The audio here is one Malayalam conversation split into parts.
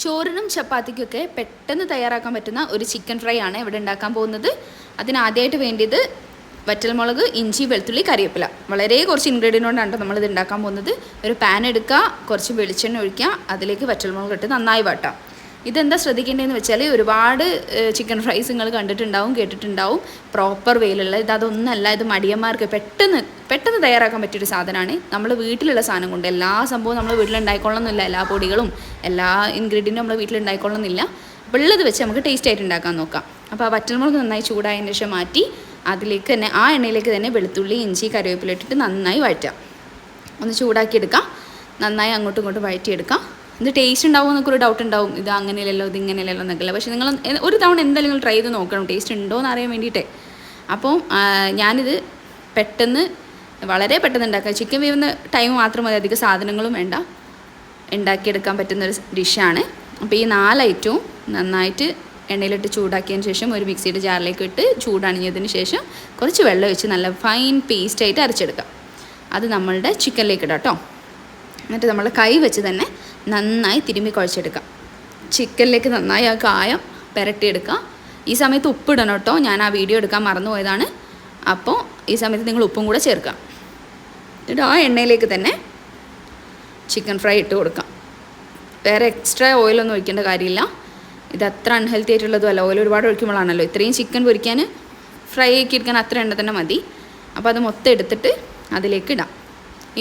ചോറിനും ചപ്പാത്തിക്കൊക്കെ പെട്ടെന്ന് തയ്യാറാക്കാൻ പറ്റുന്ന ഒരു ചിക്കൻ ഫ്രൈ ആണ് ഇവിടെ ഉണ്ടാക്കാൻ പോകുന്നത്. അതിനാദ്യമായിട്ട് വേണ്ടിയത് വറ്റൽമുളക്, ഇഞ്ചി, വെളുത്തുള്ളി, കറിവേപ്പില. വളരെ കുറച്ച് ഇൻഗ്രീഡിയൻ്റ് കൊണ്ടാണ് നമ്മളിത് ഉണ്ടാക്കാൻ പോകുന്നത്. ഒരു പാൻ എടുക്കുക, കുറച്ച് വെളിച്ചെണ്ണ ഒഴിക്കുക, അതിലേക്ക് വറ്റൽമുളക് ഇട്ട് നന്നായി വാട്ടാം. ഇതെന്താ ശ്രദ്ധിക്കേണ്ടതെന്ന് വെച്ചാൽ ഒരുപാട് ചിക്കൻ ഫ്രൈസ് നിങ്ങൾ കണ്ടിട്ടുണ്ടാവും, കേട്ടിട്ടുണ്ടാവും, പ്രോപ്പർ വേയിലുള്ള അതൊന്നല്ല. ഇത് മടിയന്മാർക്ക് പെട്ടെന്ന് തയ്യാറാക്കാൻ പറ്റിയൊരു സാധനമാണ്. നമ്മൾ വീട്ടിലുള്ള സാധനം കൊണ്ട് എല്ലാ സംഭവവും നമ്മൾ വീട്ടിലുണ്ടായിക്കൊള്ളണമെന്നില്ല, എല്ലാ പൊടികളും എല്ലാ ഇൻഗ്രീഡിയൻറ്റും നമ്മൾ വീട്ടിലുണ്ടായിക്കൊള്ളണമെന്നില്ല. അപ്പോൾ ഉള്ളത് വെച്ച് നമുക്ക് ടേസ്റ്റ് ആയിട്ട് ഉണ്ടാക്കാൻ നോക്കാം. അപ്പോൾ ആ വറ്റൽമുളക് നന്നായി ചൂടായതിന് ശേഷം മാറ്റി അതിലേക്ക് തന്നെ ആ എണ്ണയിലേക്ക് തന്നെ വെളുത്തുള്ളി, ഇഞ്ചി, കറിവേപ്പില ഇട്ടിട്ട് നന്നായി വഴറ്റാം. ഒന്ന് ചൂടാക്കിയെടുക്കാം, നന്നായി അങ്ങോട്ടും ഇങ്ങോട്ടും വഴറ്റിയെടുക്കാം. ഇത് ടേസ്റ്റ് ഉണ്ടാവും എന്നൊക്കെ ഒരു ഡൗട്ട് ഉണ്ടാവും, ഇത് അങ്ങനെയല്ലല്ലോ ഇത് ഇങ്ങനെയല്ലല്ലോ എന്നൊക്കെ. പക്ഷേ നിങ്ങൾ ഒരു തവണ എന്തായാലും നിങ്ങൾ ട്രൈ ചെയ്ത് നോക്കണം, ടേസ്റ്റ് ഉണ്ടോ എന്ന് അറിയാൻ വേണ്ടിയിട്ടേ. അപ്പോൾ ഞാനിത് വളരെ പെട്ടെന്ന് ഉണ്ടാക്കാം. ചിക്കൻ വേവുന്ന ടൈം മാത്രം മതി, അധികം സാധനങ്ങളും വേണ്ട, ഉണ്ടാക്കിയെടുക്കാൻ പറ്റുന്നൊരു ഡിഷാണ്. അപ്പോൾ ഈ 4 ഐറ്റവും നന്നായിട്ട് എണ്ണയിലിട്ട് ചൂടാക്കിയതിന് ശേഷം ഒരു മിക്സിയുടെ ജാറിലേക്ക് ഇട്ട് ചൂടണിഞ്ഞതിന് ശേഷം കുറച്ച് വെള്ളം ഒഴിച്ച് നല്ല ഫൈൻ പേസ്റ്റായിട്ട് അരച്ചെടുക്കാം. അത് നമ്മളുടെ ചിക്കനിലേക്ക് ഇടാം കേട്ടോ. എന്നിട്ട് നമ്മൾ കൈ വെച്ച് തന്നെ നന്നായി തിരുമ്മി കുഴച്ചെടുക്കാം. ചിക്കനിലേക്ക് നന്നായി ആ കായം പുരട്ടിയെടുക്കുക. ഈ സമയത്ത് ഉപ്പിടണം കേട്ടോ, ഞാൻ ആ വീഡിയോ എടുക്കാൻ മറന്നുപോയതാണ്. അപ്പോൾ ഈ സമയത്ത് നിങ്ങൾ ഉപ്പും കൂടെ ചേർക്കാം. എന്നിട്ട് ആ എണ്ണയിലേക്ക് തന്നെ ചിക്കൻ ഫ്രൈ ഇട്ട് കൊടുക്കാം. വേറെ എക്സ്ട്രാ ഓയിലൊന്നും ഒഴിക്കേണ്ട കാര്യമില്ല. ഇത് അത്ര അൺഹെൽത്തി ആയിട്ടുള്ളതും അല്ല. ഓയിൽ ഒരുപാട് ഒഴിക്കുമ്പോഴാണല്ലോ, ഇത്രയും ചിക്കൻ പൊരിക്കാൻ ഫ്രൈ ആക്കി എടുക്കാൻ അത്ര എണ്ണ തന്നെ മതി. അപ്പോൾ അത് മൊത്തം എടുത്തിട്ട് അതിലേക്ക് ഇടാം.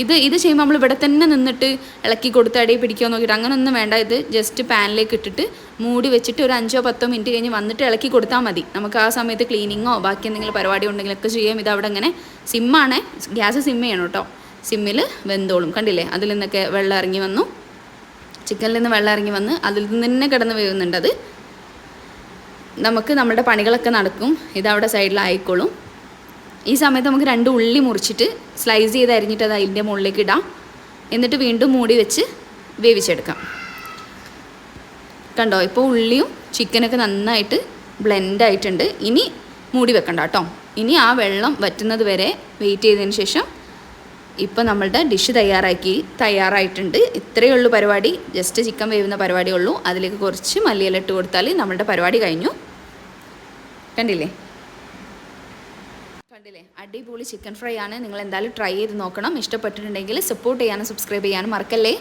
ഇത് ചെയ്യുമ്പോൾ നമ്മൾ ഇവിടെ തന്നെ നിന്നിട്ട് ഇളക്കി കൊടുത്ത് അടി പിടിക്കുക നോക്കിയിട്ട് അങ്ങനെയൊന്നും വേണ്ട. ഇത് ജസ്റ്റ് പാനിലേക്ക് ഇട്ടിട്ട് മൂടി വെച്ചിട്ട് ഒരു 5-10 മിനിറ്റ് കഴിഞ്ഞ് വന്നിട്ട് ഇളക്കി കൊടുത്താൽ മതി. നമുക്ക് ആ സമയത്ത് ക്ലീനിങ്ങോ ബാക്കി എന്തെങ്കിലും പരിപാടി ഉണ്ടെങ്കിലൊക്കെ ചെയ്യാം. ഇത് അവിടെ ഇങ്ങനെ സിമ്മാണ്, ഗ്യാസ് സിമ്മ് ചെയ്യണം കേട്ടോ. സിമ്മിൽ വെന്തോളും. കണ്ടില്ലേ, അതിൽ നിന്നൊക്കെ വെള്ളം ഇറങ്ങി വന്നു, ചിക്കനിൽ നിന്ന് വെള്ളം ഇറങ്ങി വന്ന് അതിൽ നിന്ന് തന്നെ കിടന്ന് വേവുന്നുണ്ട്. അത് നമുക്ക് നമ്മുടെ പണികളൊക്കെ നടക്കും. ഇതവിടെ സൈഡിലായിക്കോളും. ഈ സമയത്ത് നമുക്ക് 2 ഉള്ളി മുറിച്ചിട്ട് സ്ലൈസ് ചെയ്ത് അരിഞ്ഞിട്ട് അത് അതിൻ്റെ മുകളിലേക്ക് ഇടാം. എന്നിട്ട് വീണ്ടും മൂടി വെച്ച് വേവിച്ചെടുക്കാം. കണ്ടോ, ഇപ്പോൾ ഉള്ളിയും ചിക്കനൊക്കെ നന്നായിട്ട് ബ്ലെൻഡ് ആയിട്ടുണ്ട്. ഇനി മൂടി വെക്കണ്ട കേട്ടോ. ഇനി ആ വെള്ളം വറ്റുന്നത് വരെ വെയിറ്റ് ചെയ്തതിന് ശേഷം ഇപ്പോൾ നമ്മളുടെ ഡിഷ് തയ്യാറായിട്ടുണ്ട്. ഇത്രയേ ഉള്ളൂ പരിപാടി. ജസ്റ്റ് ചിക്കൻ വേവുന്ന പരിപാടിയേ ഉള്ളൂ. അതിലേക്ക് കുറച്ച് മല്ലിയില ഇട്ട് കൊടുത്താൽ നമ്മളുടെ പരിപാടി കഴിഞ്ഞു. കണ്ടില്ലേ, അടിപൊളി ചിക്കൻ ഫ്രൈ ആണ്. നിങ്ങൾ എന്തായാലും ട്രൈ ചെയ്ത് നോക്കണം. ഇഷ്ടപ്പെട്ടിട്ടുണ്ടെങ്കിൽ സപ്പോർട്ട് ചെയ്യാനും സബ്സ്ക്രൈബ് ചെയ്യാനും മറക്കല്ലേ.